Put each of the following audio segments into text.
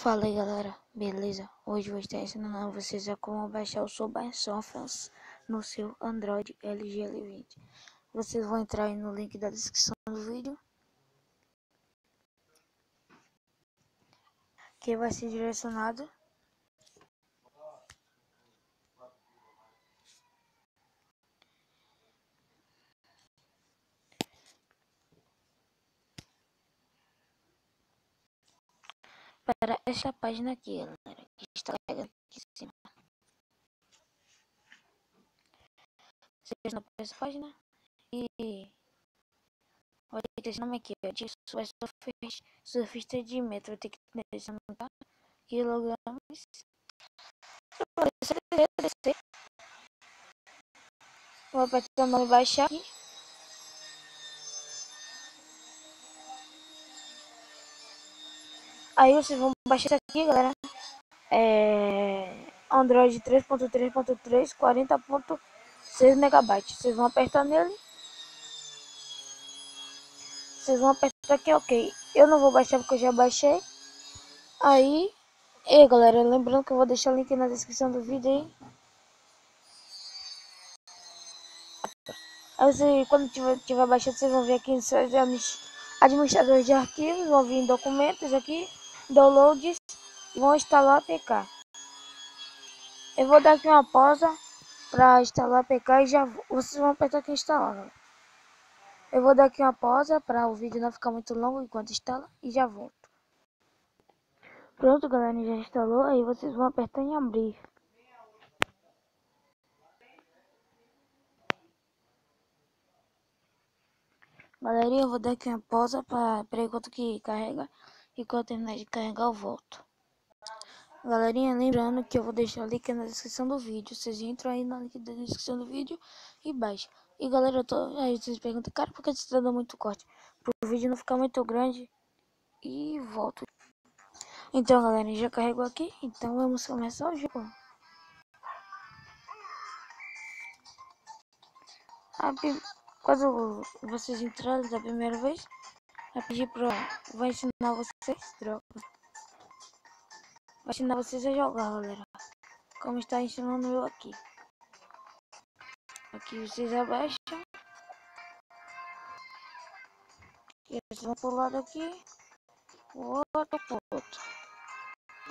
Fala aí galera, beleza? Hoje eu vou estar ensinando a vocês a como baixar o Subway Surfers no seu Android LG L20. Vocês vão entrar aí no link da descrição do vídeo, que vai ser direcionado para esta página aqui, galera, que está carregando aqui em cima. Vocês não para essa página e vai ter esse nome aqui, ó, de Subway Surfers, surfista de metro, vai ter que direcionar quilogramas. Vou apertar o nome baixar aqui. Aí vocês vão baixar isso aqui, galera. Android 3.3.3 40.6 MB. Vocês vão apertar nele. Vocês vão apertar aqui, ok. Eu não vou baixar porque eu já baixei. Aí, galera, lembrando que eu vou deixar o link na descrição do vídeo aí. Aí você, quando tiver baixado, vocês vão ver aqui em seus administradores de arquivos, vão vir em documentos aqui, downloads, e vão instalar a APK. Eu vou dar aqui uma pausa para instalar a APK e já vocês vão apertar aqui instalar, galera. Eu vou dar aqui uma pausa para o vídeo não ficar muito longo enquanto instala e já volto. Pronto, galera, já instalou, aí vocês vão apertar em abrir. Galerinha, eu vou dar aqui uma pausa para enquanto que carrega, e quando terminar de carregar eu volto. Galerinha, lembrando que eu vou deixar o link na descrição do vídeo. Vocês entram aí na link da descrição do vídeo e baixam. E galera, aí vocês perguntam, cara, por que você tá dando muito corte? Para o vídeo não ficar muito grande. E volto. Então galera, já carregou aqui, então vamos começar o jogo. Quando vocês entrarem da primeira vez, vai pedir vai ensinar vocês, vai ensinar vocês a jogar, galera, como está ensinando eu aqui. Aqui vocês abaixam, e vocês vão pro lado aqui, o outro pro outro,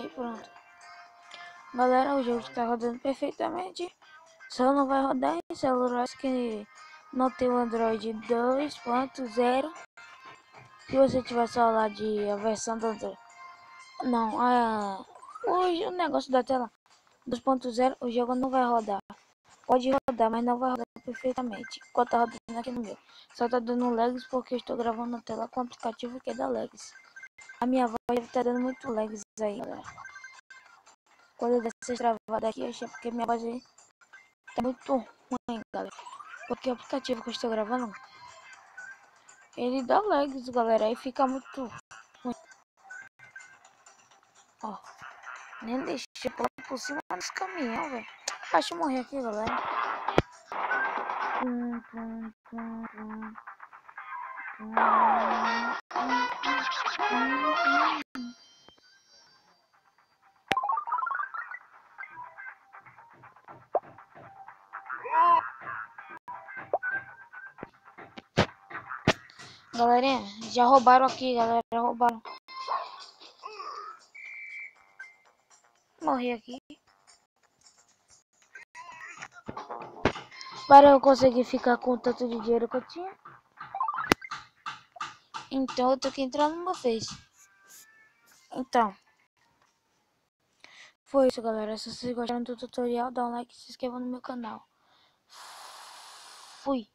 e pronto. Galera, o jogo está rodando perfeitamente, só não vai rodar em celulares que não tem o Android 2.0. Se você tiver celular de a versão do Android, não, hoje o negócio da tela 2.0, o jogo não vai rodar. Pode rodar, mas não vai rodar perfeitamente. Enquanto tá rodando aqui no meu, só tá dando lags porque eu estou gravando na tela com o aplicativo que dá lags. A minha voz deve estar dando muito lags aí, galera. Quando eu dessas travadas aqui, eu achei porque minha voz aí tá muito ruim, galera. Porque o aplicativo que eu estou gravando, ele dá lags, galera, aí fica muito ruim. Ó, nem deixei por cima dos caminhão, velho. Deixa eu morrer aqui, galera. Galerinha, já roubaram aqui, galera. Roubaram. Morri aqui. Para eu conseguir ficar com o tanto de dinheiro que eu tinha. Então eu tenho que entrar numa vez. Então. Foi isso, galera. Se vocês gostaram do tutorial, dá um like e se inscreva no meu canal. Fui.